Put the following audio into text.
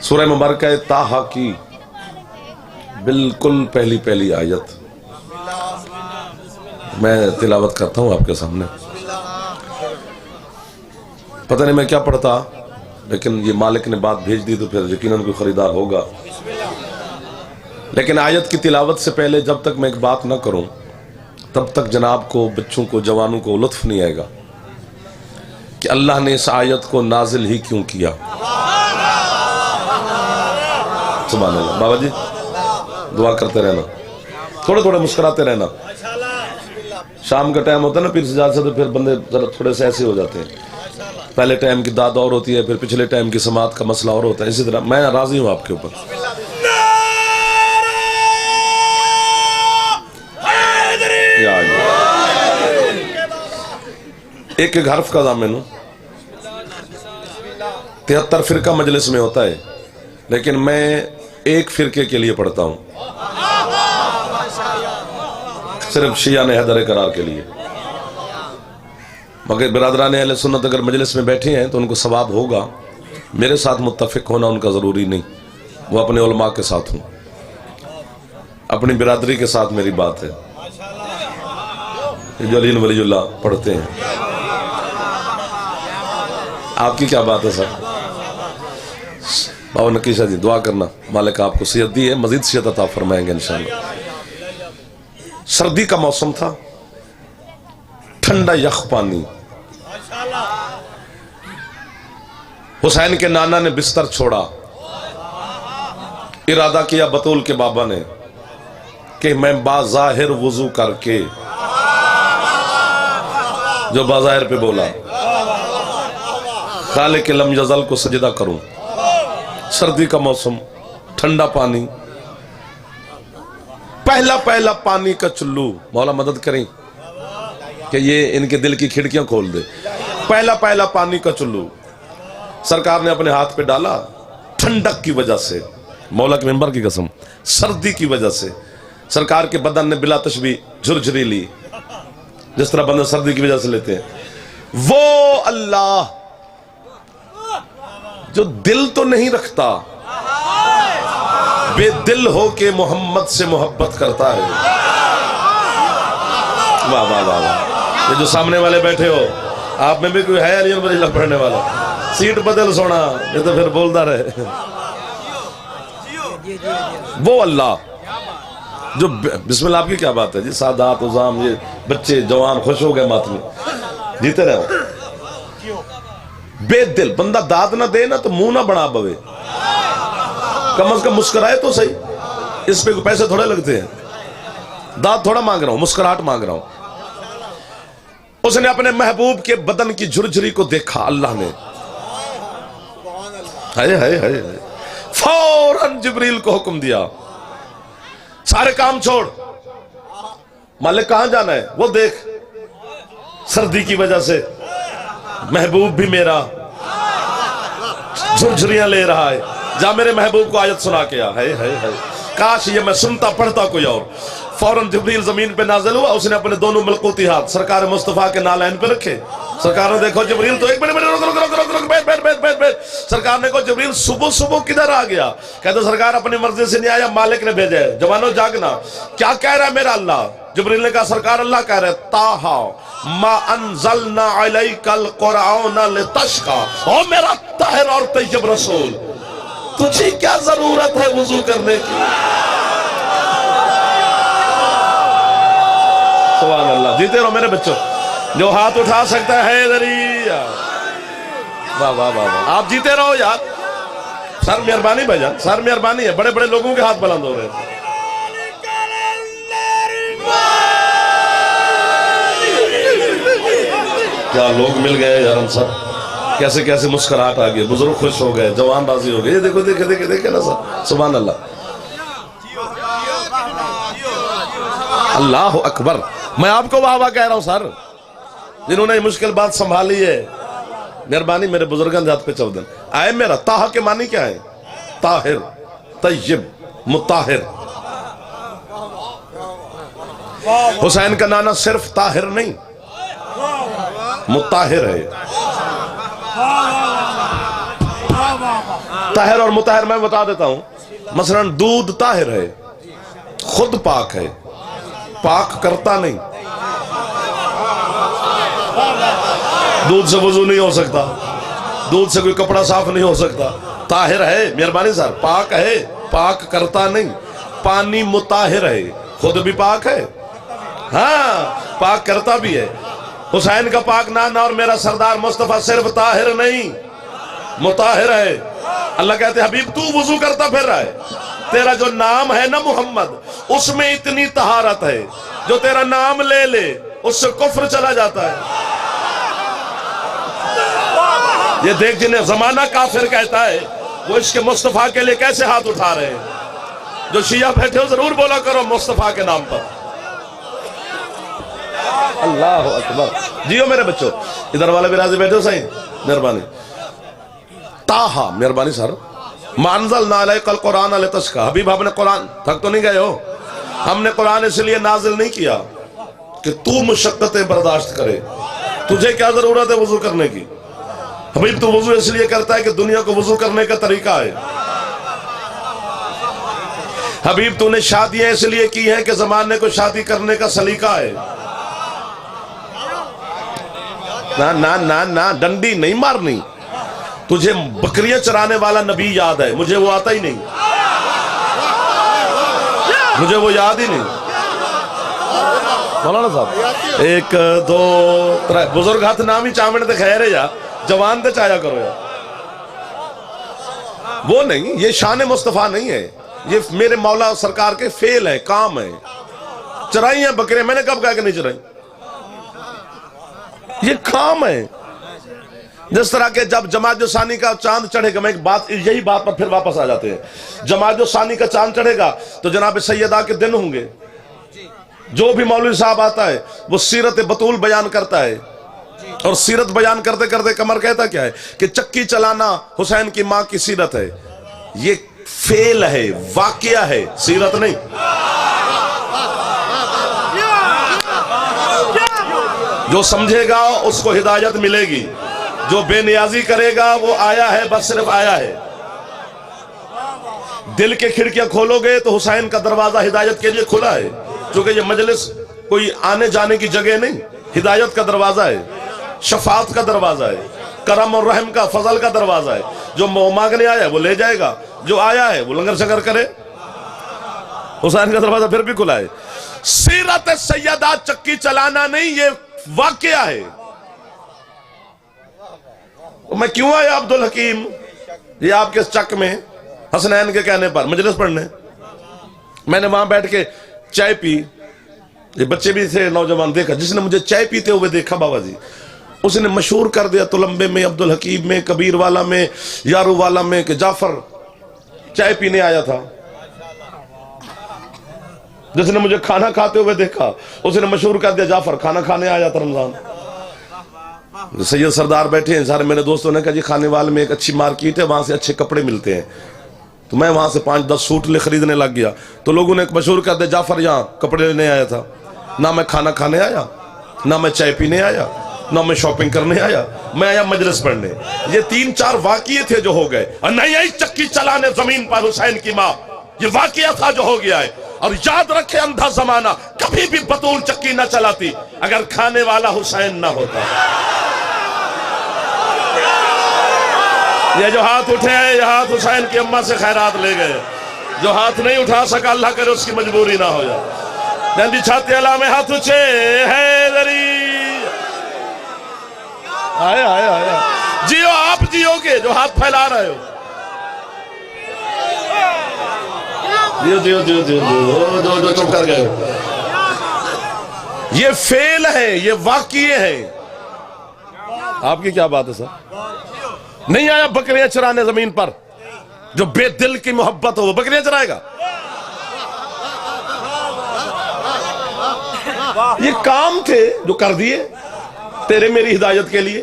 سورہ مبارکہ طٰہٰ کی بالکل پہلی آیت میں تلاوت کرتا ہوں آپ کے سامنے. پتہ نہیں میں کیا پڑھتا، لیکن یہ مالک نے بات بھیج دی تو پھر یقیناً کوئی خریدار ہوگا. لیکن آیت کی تلاوت سے پہلے جب تک میں ایک بات نہ کروں تب تک جناب کو، بچوں کو، جوانوں کو لطف نہیں آئے گا کہ اللہ نے اس آیت کو نازل ہی کیوں کیا. سبحان اللہ. بابا جی دعا کرتے رہنا، تھوڑے تھوڑے مسکراتے رہنا. شام کا ٹائم ہوتا ہے نا پیر سجاد سے، تو پھر بندے ذرا تھوڑے سے ایسے ہو جاتے ہیں. پہلے ٹائم کی داد اور ہوتی ہے، پھر پچھلے ٹائم کی سماعت کا مسئلہ اور ہوتا ہے. اسی طرح میں راضی ہوں آپ کے اوپر. ایک ایک حرف کا ضامن ہوں. 73 فرقہ مجلس میں ہوتا ہے، لیکن میں ایک فرقے کے لیے پڑھتا ہوں، صرف شیعہ حیدر کرار کے لیے. مگر برادران اہل سنت اگر مجلس میں بیٹھے ہیں تو ان کو ثواب ہوگا. میرے ساتھ متفق ہونا ان کا ضروری نہیں، وہ اپنے علماء کے ساتھ ہوں، اپنی برادری کے ساتھ میری بات ہے. جو علی ولی اللہ پڑھتے ہیں، آپ کی کیا بات ہے سر؟ بابا نکیشہ جی دعا کرنا، مالک آپ کو صحت دی ہے، مزید صحت عطا فرمائیں گے انشاءاللہ. سردی کا موسم تھا، ٹھنڈا یخ پانی. حسین کے نانا نے بستر چھوڑا. ارادہ کیا بطول کے بابا نے کہ میں باظاہر وضو کر کے، جو باظاہر پہ بولا، خالق لم یزل کو سجدہ کروں. سردی کا موسم، ٹھنڈا پانی، پہلا پانی کا چلو. مولا مدد کریں کہ یہ ان کے دل کی کھڑکیاں کھول دے. پہلا پانی کا چلو سرکار نے اپنے ہاتھ پہ ڈالا. ٹھنڈک کی وجہ سے، مولا کے منبر کی قسم، سردی کی وجہ سے سرکار کے بدن نے بلا تشبیہ جھرجھری لی، جس طرح بندے سردی کی وجہ سے لیتے ہیں. وہ اللہ جو دل تو نہیں رکھتا، بے دل ہو کے محمد سے محبت کرتا ہے. واہ واہ واہ واہ. یہ جو سامنے والے بیٹھے ہو، آپ میں بھی کوئی ہے علی ولی اللہ پڑھنے والا؟ سیٹ بدل سونا، یہ تو پھر بولتا رہے. وہ اللہ جو بسم اللہ. آپ کی کیا بات ہے جی؟ سادات عظام، یہ بچے جوان خوش ہو گئے ماتمی، جیتے رہو. بے دل بندہ داد نہ دے نا تو منہ نہ بنا بوے، کم از کم مسکرائے تو صحیح. اس پہ پیسے تھوڑے لگتے ہیں. داد تھوڑا مانگ رہا ہوں، مسکراہٹ مانگ رہا ہوں. اس نے اپنے محبوب کے بدن کی جھرجھری کو دیکھا. اللہ نے فوراً جبریل کو حکم دیا، سارے کام چھوڑ، مالک کہاں جانا ہے وہ دیکھ. سردی کی وجہ سے محبوب بھی میرا جھرجھریاں لے رہا ہے، جا میرے محبوب کو آیت سنا کے آ. کاش یہ میں سنتا پڑھتا کوئی اور. فوراً جبریل زمین پہ نازل ہوا. اس نے اپنے دونوں ملکوتی ہاتھ سرکار مصطفیٰ کے نالین پہ رکھے. سرکار نے دیکھو جبریل تو ایک منٹ بیٹھ. سرکار نے کہا جبریل صبح کدھر آ گیا؟ کہتے سرکار اپنی مرضی سے نہیں آیا، مالک نے بھیجا ہے. جوانوں جاگنا، کیا کہہ رہا ہے میرا اللہ؟ جبریل نے کہا سرکار اللہ کہہ رہے طٰہٰ ما انزلنا علیک القرآن لتشقی. او میرا طاہر اور طیب رسول، تجھے کیا ضرورت ہے وضو کرنے کی؟ سبحان اللہ. جیتے رہو میرے بچوں. جو ہاتھ اٹھا سکتا ہے حیدری. واہ واہ واہ. آپ جیتے رہو یار. سر مہربانی بھائی جان، سر مہربانی ہے. بڑے بڑے لوگوں کے ہاتھ بلند ہو رہے ہیں. کیا لوگ مل گئے یار سر. کیسے کیسے مسکراہٹ آ گئی. بزرگ خوش ہو گئے، جوان راضی ہو گئے. یہ دیکھو دیکھے نا سر. سبحان اللہ. اللہ اکبر. میں آپ کو واہ واہ کہہ رہا ہوں سر، جنہوں نے یہ مشکل بات سنبھالی ہے. مہربانی میرے بزرگان ذات پہ چودن آئے. میرا طٰہٰ کے معنی کیا ہے؟ طاہر، طیب، مطہر. حسین کا نانا صرف طاہر نہیں، مطہر ہے. طاہر اور مطہر میں بتا دیتا ہوں. مثلا دودھ طاہر ہے، خود پاک ہے، پاک کرتا نہیں. دودھ سے وضو نہیں ہو سکتا، دودھ سے کوئی کپڑا صاف نہیں ہو سکتا. طاہر ہے، مہربانی سر، پاک ہے، پاک کرتا نہیں. پانی مطہر ہے، خود بھی پاک ہے، ہاں پاک کرتا بھی ہے. حسین کا پاک نانا اور میرا سردار مصطفیٰ صرف طاہر نہیں مطہر ہے. اللہ کہتے ہیں حبیب تو وضو کرتا پھر رہا ہے، تیرا جو نام ہے نا محمد، اس میں اتنی طہارت ہے، جو تیرا نام لے لے اس سے کفر چلا جاتا ہے. یہ دیکھ جنہیں زمانہ کافر کہتا ہے، وہ عشق مصطفیٰ کے لیے کیسے ہاتھ اٹھا رہے ہیں. جو شیعہ بیٹھے ہو ضرور بولا کرو مصطفیٰ کے نام پر. اللہ اکبر. جیو میرے بچوں، ادھر والے بھی راضی بیٹھے ہو صحیح، مہربانی. تاہا، مہربانی سر. مانزلنا علیک القرآن لتشقی. حبیب ہم نے قرآن، تھک تو نہیں گئے ہو؟ ہم نے قرآن اس لیے نازل نہیں کیا کہ تو مشقتیں برداشت کرے. تجھے کیا ضرورت ہے وضو کرنے کی؟ حبیب تو وضو اس لیے کرتا ہے کہ دنیا کو وضو کرنے کا طریقہ ہے. حبیب تو نے شادیاں اس لیے کی ہیں کہ زمانے کو شادی کرنے کا سلیقہ ہے. نا نا نا نا، ڈنڈی نہیں مارنی. تجھے بکریاں چرانے والا نبی یاد ہے، مجھے وہ آتا ہی نہیں، مجھے وہ یاد ہی نہیں. مولانا صاحب ایک دو ترے بزرگ ہاتھ نامی چامن تے خیر ہے یا جوان تے چایا کرو یا. وہ نہیں، یہ شان مصطفیٰ نہیں ہے، یہ میرے مولا سرکار کے فعل ہے، کام ہے. چرائی ہیں بکریاں، میں نے کب کہا کہ نہیں چرائی؟ یہ کام ہے. جس طرح کہ جب جمادی ثانی کا چاند چڑھے گا، میں ایک بات، یہی بات پر پھر واپس آ جاتے ہیں. جمادی ثانی کا چاند چڑھے گا تو جناب سیدہ کے دن ہوں گے. جو بھی مولوی صاحب آتا ہے وہ سیرت بطول بیان کرتا ہے، اور سیرت بیان کرتے کرتے قمر کہتا کیا ہے کہ چکی چلانا حسین کی ماں کی سیرت ہے. یہ فعل ہے، واقعہ ہے، سیرت نہیں. جو سمجھے گا اس کو ہدایت ملے گی، جو بے نیازی کرے گا وہ آیا ہے، بس صرف آیا ہے. دل کے کھڑکیاں کھولو گے تو حسین کا دروازہ ہدایت کے لیے کھلا ہے. چونکہ یہ مجلس کوئی آنے جانے کی جگہ نہیں، ہدایت کا دروازہ ہے، شفاعت کا دروازہ ہے، کرم اور رحم کا، فضل کا دروازہ ہے. جو مانگنے آیا ہے وہ لے جائے گا، جو آیا ہے وہ لنگر شکر کرے. حسین کا دروازہ پھر بھی کھلا ہے. سیرت سیدہ چکی چلانا نہیں، یہ واقعہ ہے. میں کیوں آیا عبدالحکیم یہ آپ کے چک میں حسنین کے کہنے پر مجلس پڑھنے؟ میں نے وہاں بیٹھ کے چائے پی. یہ بچے بھی تھے، نوجوان دیکھا، جس نے مجھے چائے پیتے ہوئے دیکھا بابا جی، اس نے مشہور کر دیا تلمبے میں، عبدالحکیم میں، کبیر والا میں، یارو والا میں کہ جعفر چائے پینے آیا تھا. جس نے مجھے کھانا کھاتے ہوئے دیکھا اس نے مشہور کر دیا جعفر کھانا کھانے آیا تھا رمضان. سید سردار بیٹھے ہیں سارے، میرے دوستوں نے کہا جی خانے وال میں ایک اچھی مارکیٹ ہے، وہاں سے اچھے کپڑے ملتے ہیں. تو میں وہاں سے 5-10 سوٹ خریدنے لگ گیا. تو لوگوں نے مشہور کر دیا جعفر یہاں کپڑے لینے آیا تھا. نہ میں کھانا کھانے آیا، نہ میں چائے پینے آیا، نہ میں شاپنگ کرنے آیا، میں آیا مجلس پڑھنے. یہ 3-4 واقعے تھے جو ہو گئے، اور نہیں آئی چکی چلانے زمین پر حسین کی ماں. یہ واقعہ تھا جو ہو گیا ہے. اور یاد رکھے اندھا زمانہ کبھی بھی بطول چکی نہ چلاتی اگر کھانے والا حسین نہ ہوتا. یہ جو ہاتھ اٹھے ہیں یہ ہاتھ حسین کی اماں سے خیرات لے گئے. جو ہاتھ نہیں اٹھا سکا اللہ کرے اس کی مجبوری نہ ہو جائے. جندی چھاتے اللہ میں ہاتھ اچھے حیدری. آئے آئے آئے جیو، آپ جیو گے جو ہاتھ پھیلا رہے ہو. جیو جیو جیو جیو جو چپ کر گئے. یہ فعل ہے، یہ واقعے ہیں. آپ کی کیا بات ہے سر؟ نہیں آیا بکریاں چرانے زمین پر. جو بے دل کی محبت ہو وہ بکریاں چرائے گا. یہ کام تھے جو کر دیے تیرے میری ہدایت کے لیے.